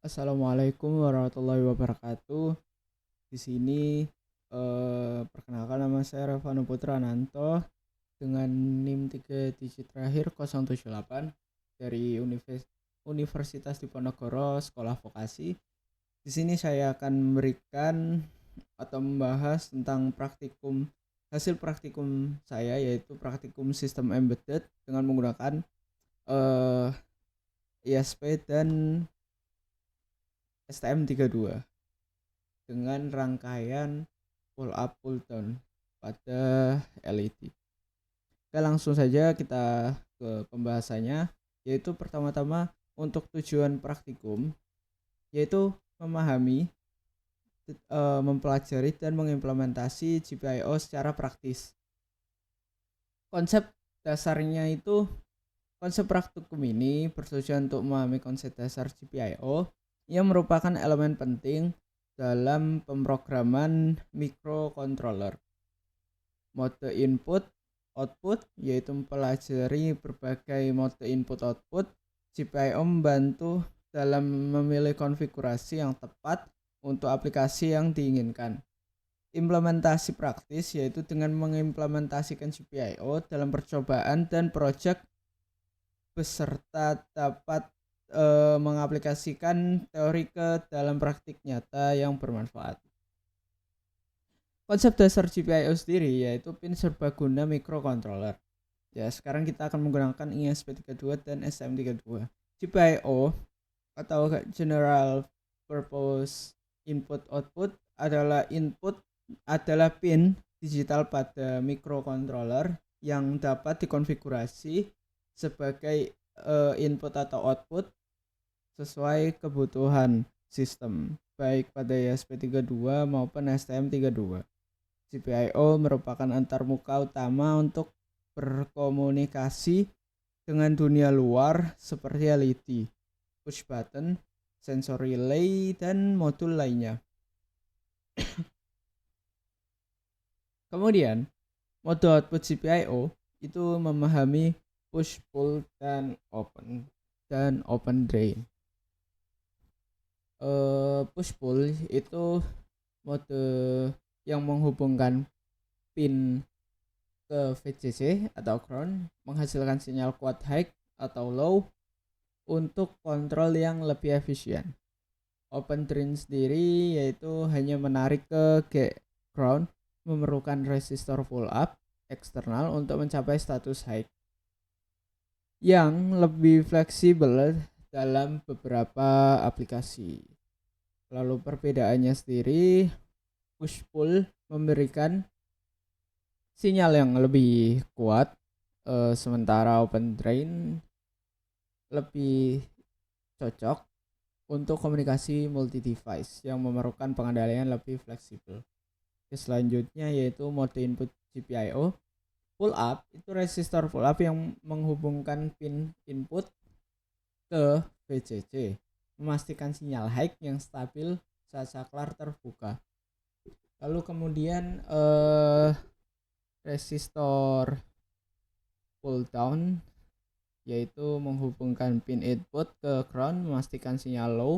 Assalamualaikum warahmatullahi wabarakatuh. Di sini perkenalkan nama saya Revano Putra Nanto dengan NIM 3 digit terakhir 078 dari Universitas Diponegoro Sekolah Vokasi. Di sini saya akan memberikan atau membahas tentang hasil praktikum saya, yaitu praktikum sistem embedded dengan menggunakan eh, ISP dan STM32 dengan rangkaian pull up pull down pada LED. Oke, langsung saja kita ke pembahasannya, yaitu pertama-tama untuk tujuan praktikum yaitu memahami, mempelajari dan mengimplementasi GPIO secara praktis. Konsep praktikum ini bertujuan untuk memahami konsep dasar GPIO yang merupakan elemen penting dalam pemrograman microcontroller. Mode input output yaitu mempelajari berbagai mode input output. GPIO membantu dalam memilih konfigurasi yang tepat untuk aplikasi yang diinginkan. Implementasi praktis yaitu dengan mengimplementasikan GPIO dalam percobaan dan proyek beserta dapat mengaplikasikan teori ke dalam praktik nyata yang bermanfaat. Konsep dasar GPIO sendiri yaitu pin serbaguna microcontroller. Ya, sekarang kita akan menggunakan ISP32 dan STM32. GPIO atau General Purpose Input Output adalah pin digital pada microcontroller yang dapat dikonfigurasi sebagai input atau output sesuai kebutuhan sistem, baik pada ISP32 maupun STM32. GPIO merupakan antarmuka utama untuk berkomunikasi dengan dunia luar seperti LED, push button, sensor relay, dan modul lainnya. Kemudian, mode output GPIO itu memahami push pull dan open drain. Push pull itu mode yang menghubungkan pin ke VCC atau ground, menghasilkan sinyal kuat high atau low untuk kontrol yang lebih efisien. Open drain sendiri yaitu hanya menarik ke ground, memerlukan resistor pull up eksternal untuk mencapai status high yang lebih fleksibel dalam beberapa aplikasi. Lalu perbedaannya sendiri, push pull memberikan sinyal yang lebih kuat, sementara open drain lebih cocok untuk komunikasi multi device yang memerlukan pengendalian lebih fleksibel. Selanjutnya yaitu mode input GPIO. Pull up itu resistor pull up yang menghubungkan pin input ke VCC, memastikan sinyal high yang stabil saat saklar terbuka. Lalu kemudian resistor pull down yaitu menghubungkan pin input ke ground, memastikan sinyal low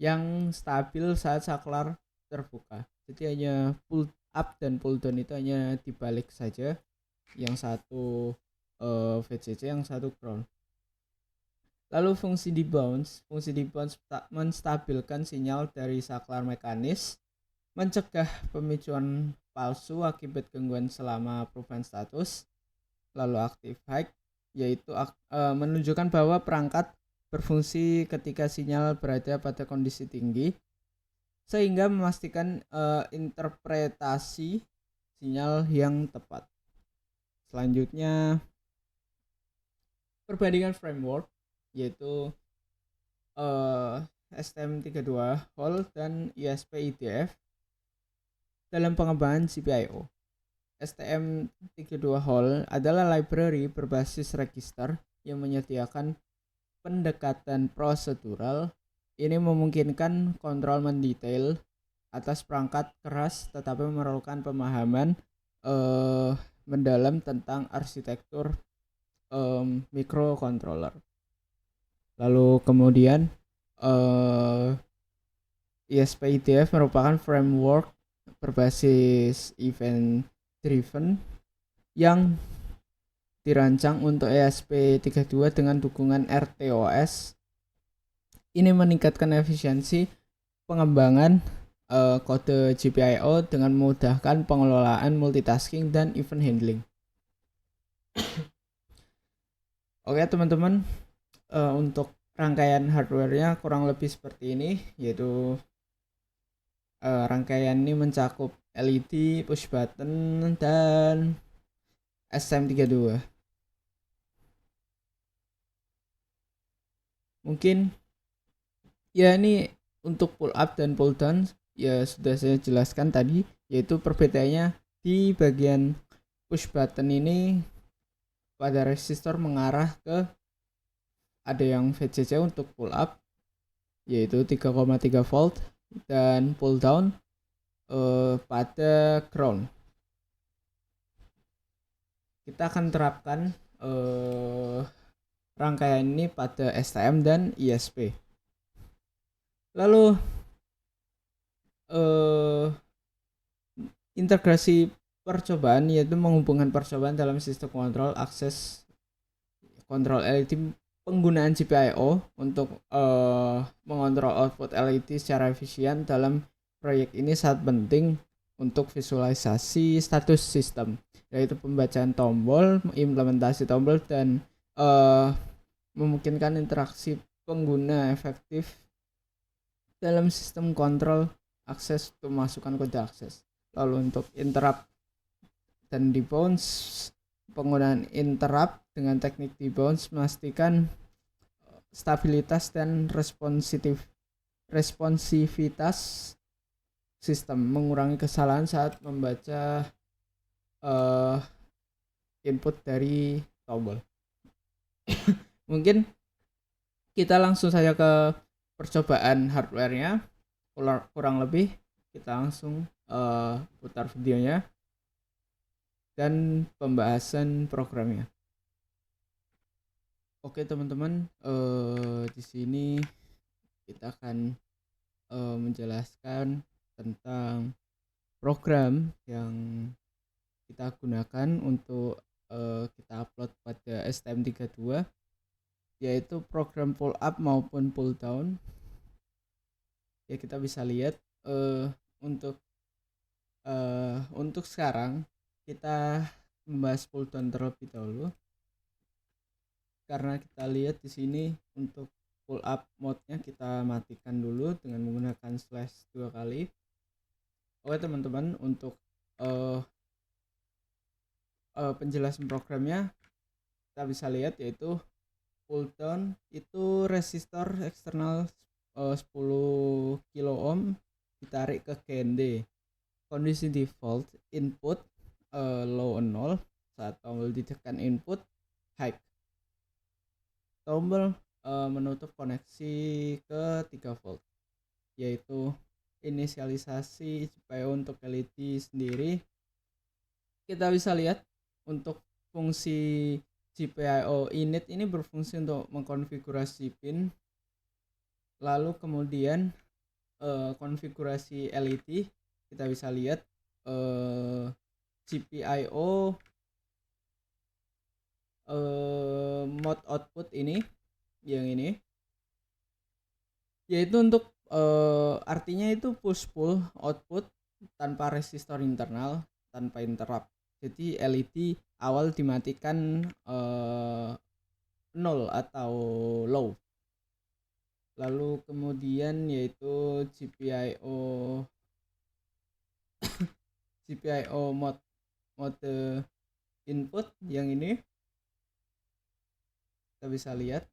yang stabil saat saklar terbuka. Jadi hanya pull up dan pull down itu hanya dibalik saja, yang satu VCC, yang satu ground. Lalu fungsi debounce menstabilkan sinyal dari saklar mekanis, mencegah pemicuan palsu akibat gangguan selama perubahan status. Lalu active high yaitu menunjukkan bahwa perangkat berfungsi ketika sinyal berada pada kondisi tinggi, sehingga memastikan interpretasi sinyal yang tepat. Selanjutnya perbandingan framework yaitu STM32 Hall dan ISP IDF dalam pengembangan GPIO. STM32 Hall adalah library berbasis register yang menyediakan pendekatan prosedural. Ini memungkinkan kontrol mendetail atas perangkat keras, tetapi memerlukan pemahaman mendalam tentang arsitektur microcontroller. Lalu kemudian eh ESP-IDF merupakan framework berbasis event driven yang dirancang untuk ESP32 dengan dukungan RTOS. Ini meningkatkan efisiensi pengembangan kode GPIO dengan memudahkan pengelolaan multitasking dan event handling. Oke teman-teman, untuk rangkaian hardware-nya kurang lebih seperti ini, yaitu rangkaian ini mencakup LED, push button, dan STM32. Mungkin ya ini untuk pull up dan pull down ya sudah saya jelaskan tadi, yaitu perbedaannya di bagian push button ini pada resistor mengarah ke ada yang VCC untuk pull up yaitu 3,3 volt dan pull down pada ground. Kita akan terapkan rangkaian ini pada STM dan ISP. Lalu integrasi percobaan yaitu menghubungkan percobaan dalam sistem kontrol akses kontrol LED penggunaan GPIO untuk mengontrol output LED secara efisien dalam proyek ini sangat penting untuk visualisasi status sistem, yaitu pembacaan tombol, implementasi tombol, dan memungkinkan interaksi pengguna efektif dalam sistem kontrol akses untuk memasukkan kode akses. Lalu untuk interrupt dan debounce, penggunaan interrupt dengan teknik debounce memastikan stabilitas dan responsivitas sistem, mengurangi kesalahan saat membaca input dari tombol. Mungkin kita langsung saja ke percobaan hardware-nya. Kurang lebih kita langsung putar videonya dan pembahasan programnya. Oke teman-teman, di sini kita akan menjelaskan tentang program yang kita gunakan untuk kita upload pada STM32, yaitu program pull up maupun pull down. Ya kita bisa lihat untuk sekarang kita membahas pull down terlebih dahulu, karena kita lihat di sini untuk pull up mode-nya kita matikan dulu dengan menggunakan slash 2 kali. Oke teman-teman, untuk penjelasan programnya kita bisa lihat yaitu pull down itu resistor eksternal 10 kilo ohm ditarik ke GND. Kondisi default input low 0 saat tombol ditekan input high. Tombol menutup koneksi ke 3 volt, yaitu inisialisasi GPIO untuk LED sendiri. Kita bisa lihat untuk fungsi GPIO init ini berfungsi untuk mengkonfigurasi pin. Lalu kemudian konfigurasi LED kita bisa lihat GPIO mode output ini yang ini, yaitu untuk artinya itu push pull output tanpa resistor internal, tanpa interrupt. Jadi LED awal dimatikan 0 atau low. Lalu kemudian yaitu GPIO mode input yang ini kita bisa lihat,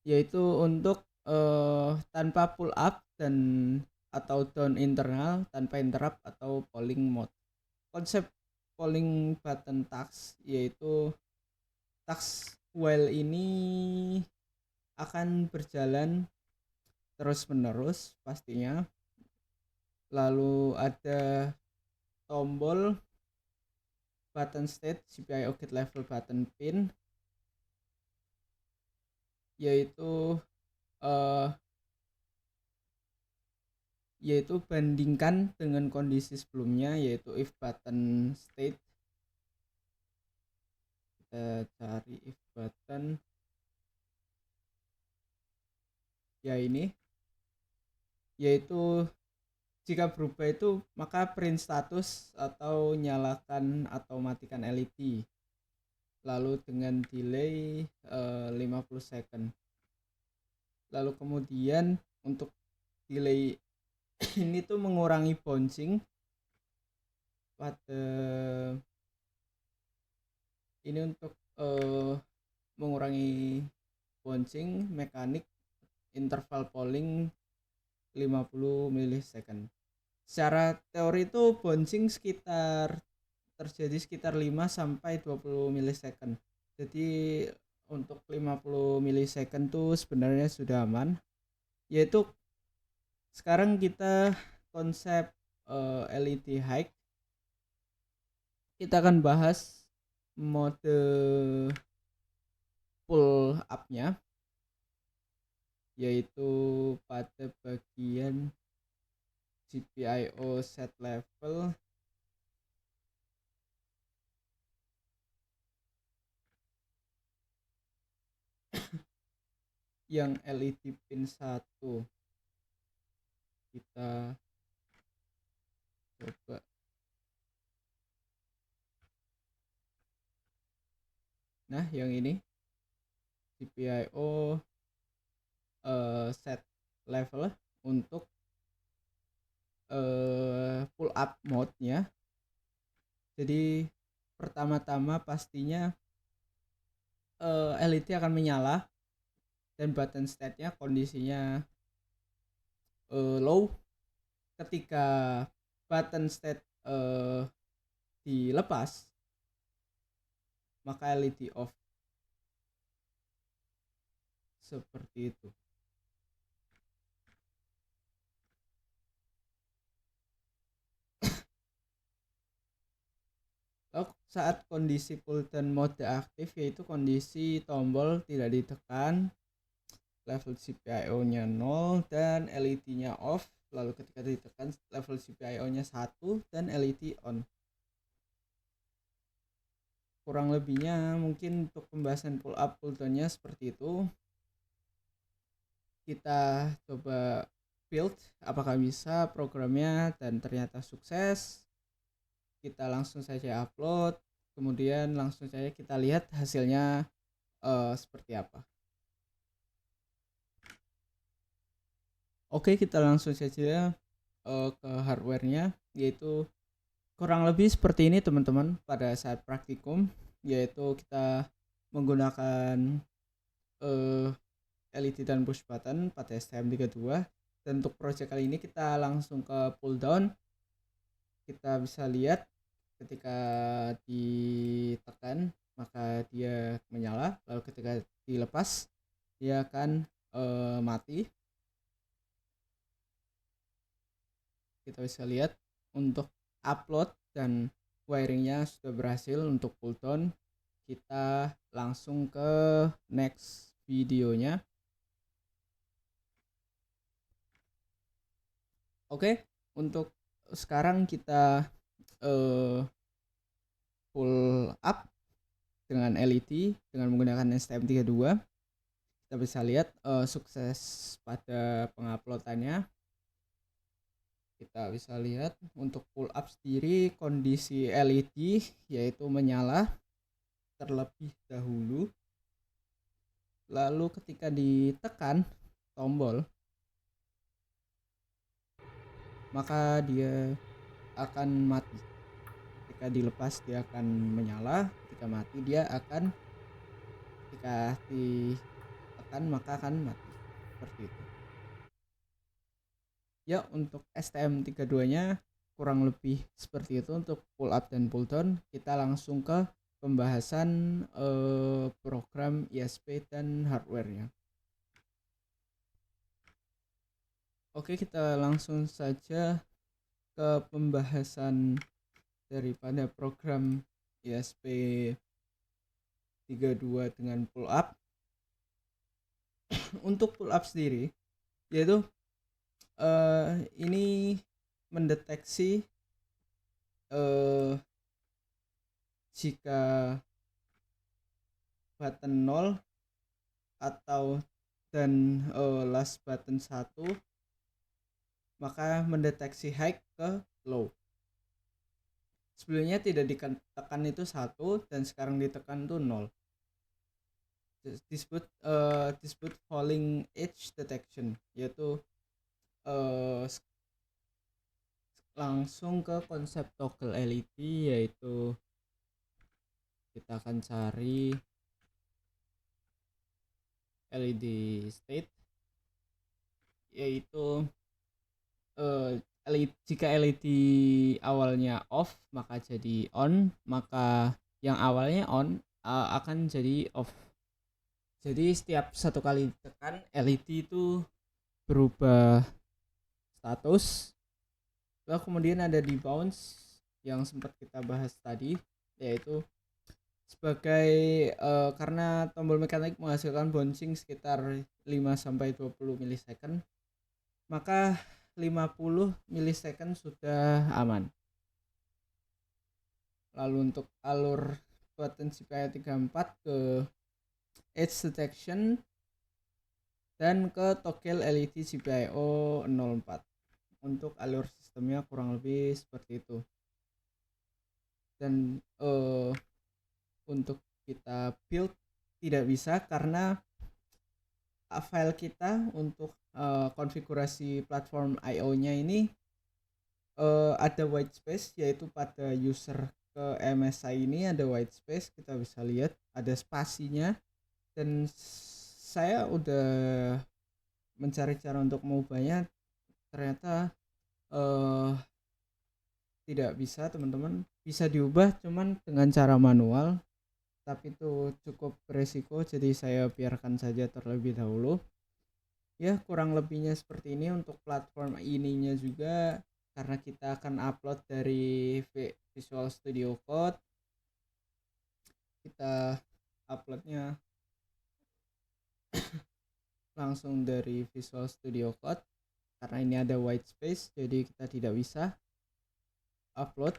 yaitu untuk tanpa pull up dan atau down internal, tanpa interrupt atau polling mode. Konsep polling button task yaitu task while ini akan berjalan terus menerus pastinya. Lalu ada tombol button state GPIO get level button pin, yaitu eh yaitu bandingkan dengan kondisi sebelumnya, yaitu if button state. Kita cari if button, ya ini, yaitu jika berubah itu maka print status atau nyalakan atau matikan LED, lalu dengan delay 50 second. Lalu kemudian untuk delay ini tuh mengurangi bouncing pada ini untuk mengurangi bouncing mekanik interval polling 50 milisecond. Secara teori itu bouncing terjadi sekitar 5 sampai 20 milisecond. Jadi untuk 50 milisecond tuh sebenarnya sudah aman. Yaitu sekarang kita konsep LED high. Kita akan bahas mode pull up-nya, yaitu pada bagian GPIO set level yang LED pin 1. Kita coba nah yang ini GPIO set level untuk pull up mode-nya. Jadi pertama-tama pastinya LED akan menyala dan button state-nya kondisinya low. Ketika button state dilepas maka LED off, seperti itu. Lalu saat kondisi pull down mode aktif, yaitu kondisi tombol tidak ditekan, level GPIO-nya 0 dan LED-nya off. Lalu ketika ditekan level GPIO-nya 1 dan LED on. Kurang lebihnya mungkin untuk pembahasan pull up pull down-nya seperti itu. Kita coba build apakah bisa programnya dan ternyata sukses. Kita langsung saja upload, kemudian langsung saja kita lihat hasilnya seperti apa. Oke, kita langsung saja ke hardware-nya, yaitu kurang lebih seperti ini teman-teman pada saat praktikum, yaitu kita menggunakan LED dan push button pada STM32. Dan untuk project kali ini kita langsung ke pull down. Kita bisa lihat ketika ditekan maka dia menyala, lalu ketika dilepas dia akan mati. Kita bisa lihat untuk upload dan wiringnya sudah berhasil untuk pull down. Kita langsung ke next videonya. Oke, untuk sekarang kita pull up dengan LED dengan menggunakan STM32. Kita bisa lihat sukses pada penguploadannya. Kita bisa lihat untuk pull up sendiri kondisi LED yaitu menyala terlebih dahulu, lalu ketika ditekan tombol maka dia akan mati. Ketika dilepas dia akan menyala, ketika mati dia akan, ketika ditekan maka akan mati, seperti itu. Ya, untuk STM32-nya kurang lebih seperti itu untuk pull up dan pull down. Kita langsung ke pembahasan program ISP dan hardware-nya. Oke, kita langsung saja ke pembahasan daripada program ISP32 dengan pull up. untuk pull up sendiri yaitu ini mendeteksi jika button 0 atau dan last button 1, maka mendeteksi high ke low. Sebelumnya tidak ditekan itu 1 dan sekarang ditekan itu 0. Disebut falling edge detection, yaitu langsung ke konsep toggle LED, yaitu kita akan cari LED state, yaitu jika LED awalnya off maka jadi on, maka yang awalnya on akan jadi off. Jadi setiap satu kali tekan LED itu berubah status. Lalu kemudian ada di bounce yang sempat kita bahas tadi, yaitu sebagai karena tombol mekanik menghasilkan bouncing sekitar 5-20 milisecond, maka 50 milisecond sudah aman. Lalu untuk alur button GPIO 34 ke edge detection dan ke toggle LED GPIO 04. Untuk alur sistemnya kurang lebih seperti itu. Dan untuk kita build tidak bisa karena file kita untuk konfigurasi platform IO-nya ini ada white space, yaitu pada user ke MSI ini ada white space, kita bisa lihat ada spasinya, dan saya udah mencari cara untuk mengubahnya, ternyata tidak bisa teman-teman. Bisa diubah cuman dengan cara manual, tapi itu cukup beresiko, jadi saya biarkan saja terlebih dahulu. Ya kurang lebihnya seperti ini untuk platform ininya juga, karena kita akan upload dari Visual Studio Code, kita uploadnya langsung dari Visual Studio Code. Karena ini ada white space, jadi kita tidak bisa upload.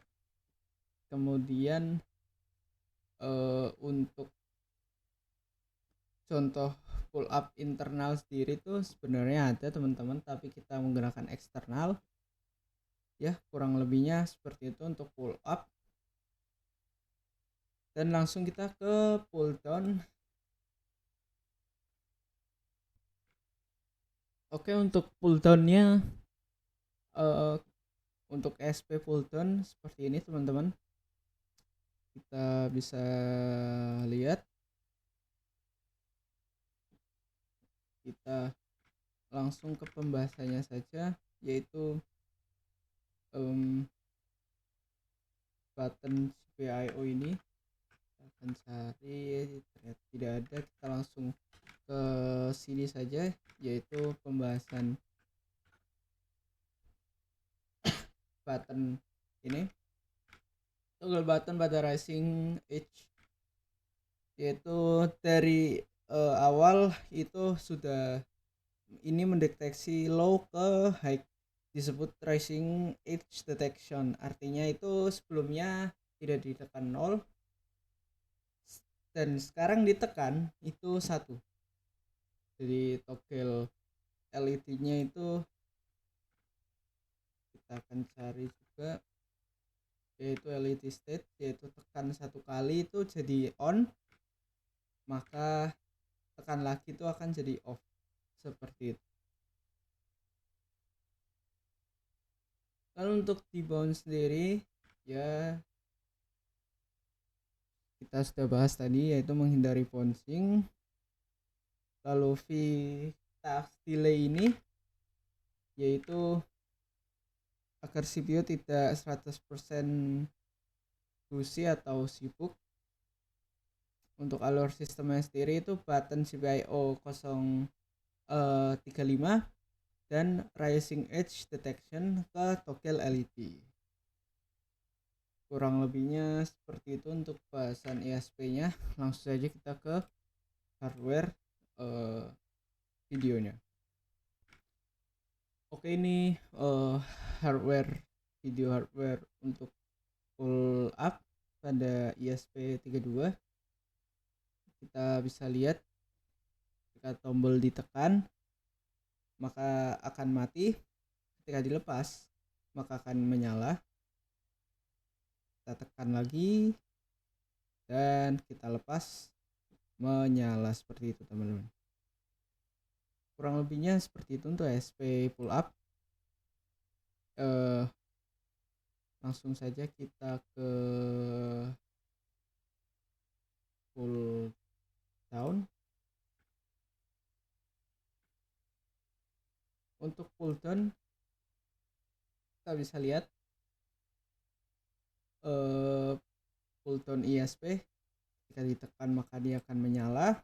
Kemudian untuk contoh pull up internal sendiri tuh sebenarnya ada teman-teman, tapi kita menggunakan eksternal. Ya kurang lebihnya seperti itu untuk pull up. Dan langsung kita ke pull down. Oke, untuk pull downnya untuk SP pull down seperti ini teman-teman, kita bisa lihat. Kita langsung ke pembahasannya saja, yaitu button GPIO ini. Kita akan cari, ternyata tidak ada, kita langsung ke sini saja, yaitu pembahasan button ini, toggle button pada rising edge, yaitu dari awal itu sudah ini mendeteksi low ke high, disebut rising edge detection. Artinya itu sebelumnya tidak ditekan 0 dan sekarang ditekan itu 1. Jadi toggle LED-nya itu kita akan cari juga, yaitu LED state, yaitu tekan satu kali itu jadi on, maka tekan lagi itu akan jadi off, seperti itu. Lalu untuk di bounce sendiri, ya kita sudah bahas tadi, yaitu menghindari bouncing. Lalu V-task delay ini, yaitu agar CPU tidak 100% busy atau sibuk. Untuk alur sistemnya sendiri itu button GPIO 035 dan rising edge detection ke toggle LED. Kurang lebihnya seperti itu untuk bahasan ISP nya. Langsung saja kita ke hardware. videonya. Oke, ini hardware video hardware untuk pull up pada ISP32. Kita bisa lihat ketika tombol ditekan maka akan mati, ketika dilepas maka akan menyala. Kita tekan lagi dan kita lepas, menyala seperti itu teman-teman. Kurang lebihnya seperti itu untuk ISP pull up. Langsung saja kita ke pull down. Untuk pull down kita bisa lihat pull down ISP, ketika ditekan maka dia akan menyala,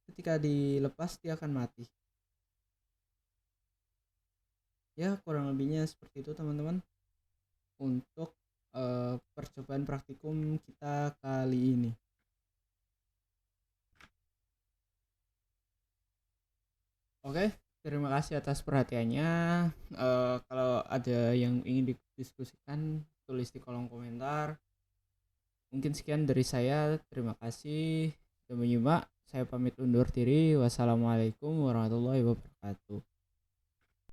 ketika dilepas dia akan mati. Ya, kurang lebihnya seperti itu teman-teman untuk percobaan praktikum kita kali ini. Oke, terima kasih atas perhatiannya. Kalau ada yang ingin didiskusikan, tulis di kolom komentar. Mungkin sekian dari saya. Terima kasih sudah menyimak. Saya pamit undur diri. Wassalamualaikum warahmatullahi wabarakatuh.